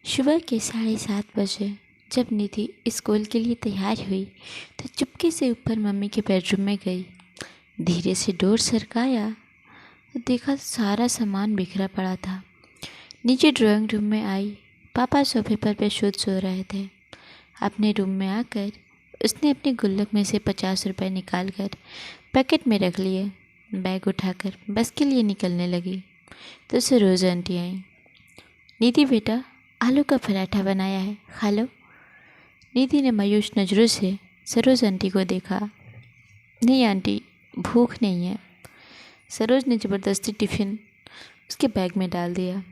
सुबह के 7:30 बजे जब निधि स्कूल के लिए तैयार हुई तो चुपके से ऊपर मम्मी के बेडरूम में गई। धीरे से डोर सरकाया तो देखा सारा सामान बिखरा पड़ा था। नीचे ड्राइंग रूम में आई। पापा सोफे पर बेसुध सो रहे थे। अपने रूम में आकर उसने अपने गुल्लक में से 50 रुपये निकाल कर पैकेट में रख लिए। बैग उठाकर बस के लिए निकलने लगी तो सरोज आंटी आई। निधि बेटा, आलू का पराठा बनाया है, खा लो। निधि ने मायूस नज़रों से सरोज आंटी को देखा। नहीं आंटी, भूख नहीं है। सरोज ने ज़बरदस्ती टिफ़िन उसके बैग में डाल दिया।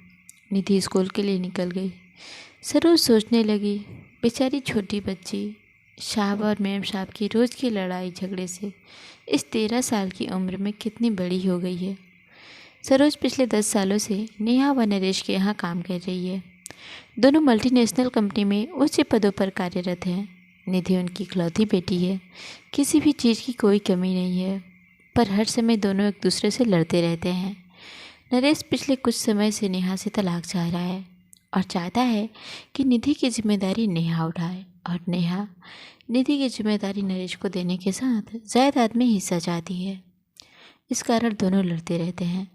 निधि स्कूल के लिए निकल गई। सरोज सोचने लगी, बेचारी छोटी बच्ची साहब और मैम साहब की रोज़ की लड़ाई झगड़े से इस 13 साल की उम्र में कितनी बड़ी हो गई है। सरोज पिछले 10 सालों से नेहा व नरेश के यहाँ काम कर रही है। दोनों मल्टीनेशनल कंपनी में ऊंचे पदों पर कार्यरत हैं। निधि उनकी इकलौती बेटी है। किसी भी चीज़ की कोई कमी नहीं है, पर हर समय दोनों एक दूसरे से लड़ते रहते हैं। नरेश पिछले कुछ समय से नेहा से तलाक चाह रहा है और चाहता है कि निधि की जिम्मेदारी नेहा उठाए, और नेहा निधि की जिम्मेदारी नरेश को देने के साथ जायदाद में हिस्सा चाहती है। इस कारण दोनों लड़ते रहते हैं।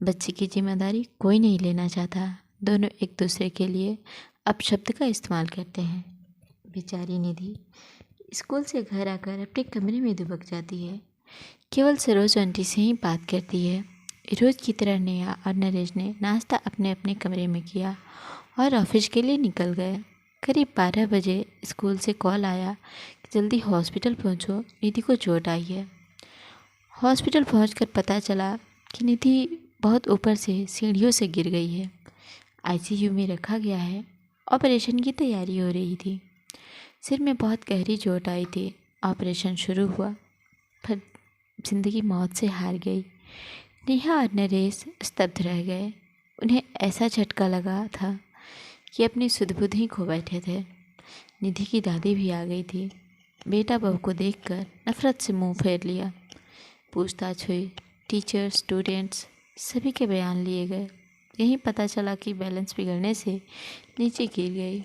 बच्चे की जिम्मेदारी कोई नहीं लेना चाहता। दोनों एक दूसरे के लिए अपशब्द का इस्तेमाल करते हैं। बेचारी निधि स्कूल से घर आकर अपने कमरे में दुबक जाती है। केवल सरोज आंटी से ही बात करती है। रोज़ की तरह नेहा और नरेश ने नाश्ता अपने अपने कमरे में किया और ऑफिस के लिए निकल गए। करीब 12 बजे स्कूल से कॉल आया कि जल्दी हॉस्पिटल पहुंचो, निधि को चोट आई है। हॉस्पिटल पहुंचकर पता चला कि निधि बहुत ऊपर से सीढ़ियों से गिर गई है। आईसीयू में रखा गया है। ऑपरेशन की तैयारी हो रही थी। सिर में बहुत गहरी चोट आई थी। ऑपरेशन शुरू हुआ, पर जिंदगी मौत से हार गई। नेहा और नरेश स्तब्ध रह गए। उन्हें ऐसा झटका लगा था कि अपनी सुध-बुध ही खो बैठे थे। निधि की दादी भी आ गई थी। बेटा बहू को देखकर नफरत से मुंह फेर लिया। पूछताछ हुई। टीचर, स्टूडेंट्स सभी के बयान लिए गए। यहीं पता चला कि बैलेंस बिगड़ने से नीचे गिर गई।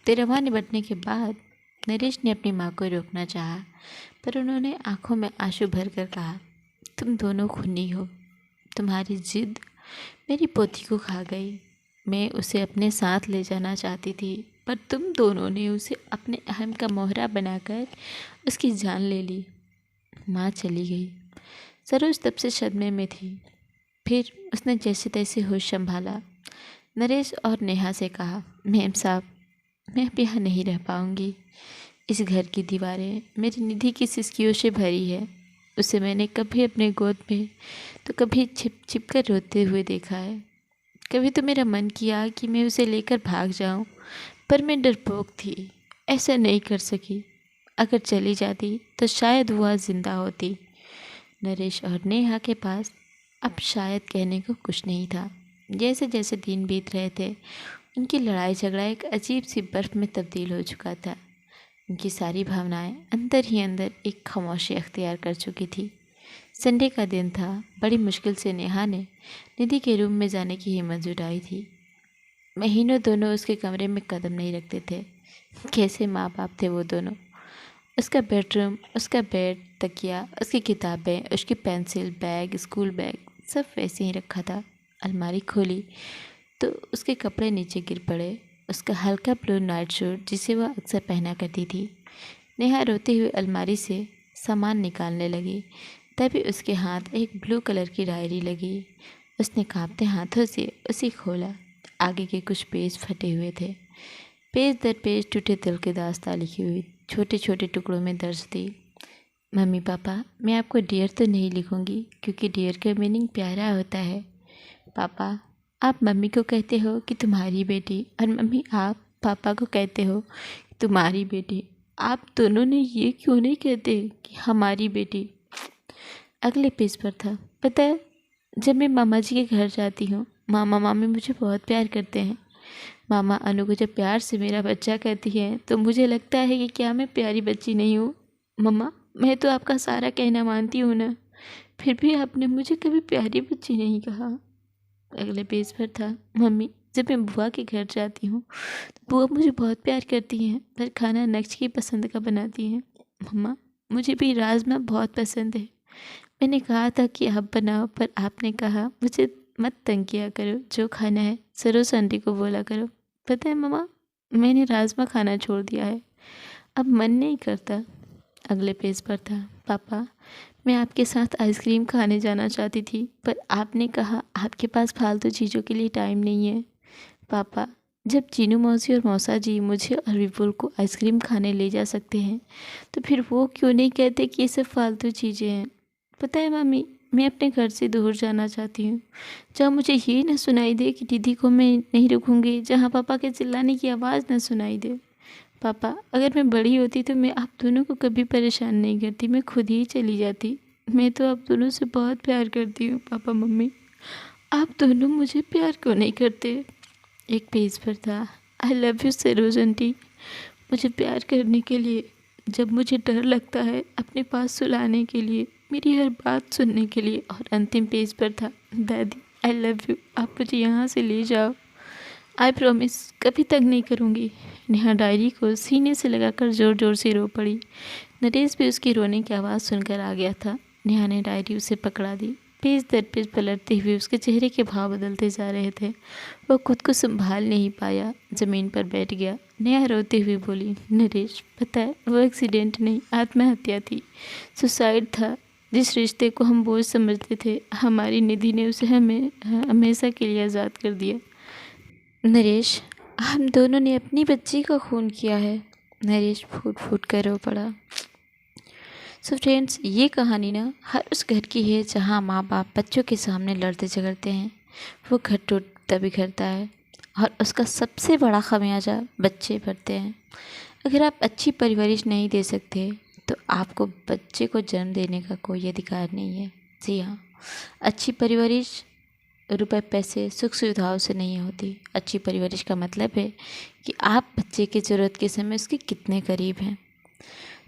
तेरहवां निबटने के बाद नरेश ने अपनी माँ को रोकना चाहा, पर उन्होंने आंखों में आंसू भरकर कहा, तुम दोनों खूनी हो। तुम्हारी जिद मेरी पोती को खा गई। मैं उसे अपने साथ ले जाना चाहती थी, पर तुम दोनों ने उसे अपने अहम का मोहरा बनाकर उसकी जान ले ली। माँ चली गई। सरोज तब से सदमे में थी। फिर उसने जैसे तैसे होश संभाला। नरेश और नेहा से कहा, मैम साहब, मैं अब यहाँ नहीं रह पाऊँगी। इस घर की दीवारें मेरी निधि की सिसकियों से भरी है। उसे मैंने कभी अपने गोद में तो कभी छिप छिप कर रोते हुए देखा है। कभी तो मेरा मन किया कि मैं उसे लेकर भाग जाऊं, पर मैं डरपोक थी, ऐसा नहीं कर सकी। अगर चली जाती तो शायद वह जिंदा होती। नरेश और नेहा के पास अब शायद कहने को कुछ नहीं था। जैसे जैसे दिन बीत रहे थे, उनकी लड़ाई झगड़ा एक अजीब सी बर्फ़ में तब्दील हो चुका था। उनकी सारी भावनाएं अंदर ही अंदर एक खामोशी अख्तियार कर चुकी थी। संडे का दिन था। बड़ी मुश्किल से नेहा ने निधि के रूम में जाने की हिम्मत जुटाई थी। महीनों दोनों उसके कमरे में कदम नहीं रखते थे। कैसे माँ बाप थे वो दोनों। उसका बेडरूम, उसका बेड, तकिया, उसकी किताबें, उसकी पेंसिल, बैग, स्कूल बैग सब वैसे ही रखा था। अलमारी खोली तो उसके कपड़े नीचे गिर पड़े। उसका हल्का ब्लू नाइट सूट जिसे वह अक्सर पहना करती थी। नेहा रोते हुए अलमारी से सामान निकालने लगी, तभी उसके हाथ एक ब्लू कलर की डायरी लगी। उसने कांपते हाथों से उसे खोला। आगे के कुछ पेज फटे हुए थे। पेज दर पेज टूटे दिल की दास्तां लिखी हुई छोटे छोटे टुकड़ों में दर्ज थी। मम्मी पापा, मैं आपको डियर तो नहीं लिखूंगी, क्योंकि डियर का मीनिंग प्यारा होता है। पापा, आप मम्मी को कहते हो कि तुम्हारी बेटी, और मम्मी आप पापा को कहते हो कि तुम्हारी बेटी। आप दोनों ने ये क्यों नहीं कहते कि हमारी बेटी। अगले पेज पर था, पता है, जब मैं मामा जी के घर जाती हूँ, मामा मामी मुझे बहुत प्यार करते हैं। मामा अनु को जब प्यार से मेरा बच्चा कहती है तो मुझे लगता है कि क्या मैं प्यारी बच्ची नहीं हूँ। मम्मा, मैं तो आपका सारा कहना मानती हूँ ना, फिर भी आपने मुझे कभी प्यारी बच्ची नहीं कहा। अगले पेज पर था, मम्मी, जब मैं बुआ के घर जाती हूँ तो बुआ मुझे बहुत प्यार करती हैं, पर खाना नक्श की पसंद का बनाती हैं। मम्मा, मुझे भी राजमा बहुत पसंद है। मैंने कहा था कि आप बनाओ, पर आपने कहा मुझे मत तंग किया करो, जो खाना है सरोज आंटी को बोला करो। पता है मम्मा, मैंने राजमा खाना छोड़ दिया है, अब मन नहीं करता। अगले पेज पर था, पापा, मैं आपके साथ आइसक्रीम खाने जाना चाहती थी, पर आपने कहा आपके पास फालतू चीज़ों के लिए टाइम नहीं है। पापा, जब चीनू मौसी और मौसा जी मुझे और विपुल को आइसक्रीम खाने ले जा सकते हैं, तो फिर वो क्यों नहीं कहते कि ये सब फालतू चीज़ें हैं। पता है मम्मी, मैं अपने घर से दूर जाना चाहती हूँ, जहाँ मुझे ये ना सुनाई दे कि दीदी को मैं नहीं रुकूँगी, जहाँ पापा के चिल्लाने की आवाज़ ना सुनाई दे। पापा, अगर मैं बड़ी होती तो मैं आप दोनों को कभी परेशान नहीं करती, मैं खुद ही चली जाती। मैं तो आप दोनों से बहुत प्यार करती हूँ। पापा मम्मी, आप दोनों मुझे प्यार क्यों नहीं करते। एक पेज पर था, I love you Saroj aunty, मुझे प्यार करने के लिए, जब मुझे डर लगता है अपने पास सुलाने के लिए, मेरी हर बात सुनने के लिए। और अंतिम पेज पर था, दादी आई लव यू, आप मुझे यहाँ से ले जाओ, आई प्रॉमिस कभी तंग नहीं करूँगी। नेहा डायरी को सीने से लगाकर ज़ोर ज़ोर से रो पड़ी। नरेश भी उसकी रोने की आवाज़ सुनकर आ गया था। नेहा ने डायरी उसे पकड़ा दी। पेज दर पेज पलटते हुए उसके चेहरे के भाव बदलते जा रहे थे। वो खुद को संभाल नहीं पाया, ज़मीन पर बैठ गया। नेहा रोते हुए बोली, नरेश, पता है वो एक्सीडेंट नहीं, आत्महत्या थी, सुसाइड था। जिस रिश्ते को हम बोझ समझते थे, हमारी निधि ने उसे हमें हमेशा के लिए आज़ाद कर दिया। नरेश, हम दोनों ने अपनी बच्ची का खून किया है। नरेश फूट फूट कर रो पड़ा। सो फ्रेंड्स, ये कहानी ना हर उस घर की है जहाँ माँ बाप बच्चों के सामने लड़ते झगड़ते हैं। वो घर टूटता बिखरता है और उसका सबसे बड़ा खमियाजा बच्चे भरते हैं। अगर आप अच्छी परवरिश नहीं दे सकते तो आपको बच्चे को जन्म देने का कोई अधिकार नहीं है। जी हाँ, अच्छी परवरिश रुपए पैसे सुख सुविधाओं से नहीं होती। अच्छी परवरिश का मतलब है कि आप बच्चे की ज़रूरत के समय उसके कितने करीब हैं।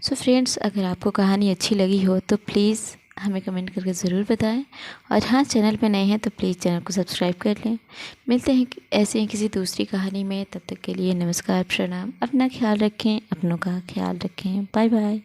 सो फ्रेंड्स, अगर आपको कहानी अच्छी लगी हो तो प्लीज़ हमें कमेंट करके ज़रूर बताएं। और हाँ, चैनल पे नए हैं तो प्लीज़ चैनल को सब्सक्राइब कर लें। मिलते हैं ऐसे ही किसी दूसरी कहानी में। तब तक के लिए नमस्कार, प्रणाम। अपना ख्याल रखें, अपनों का ख्याल रखें। Bye bye.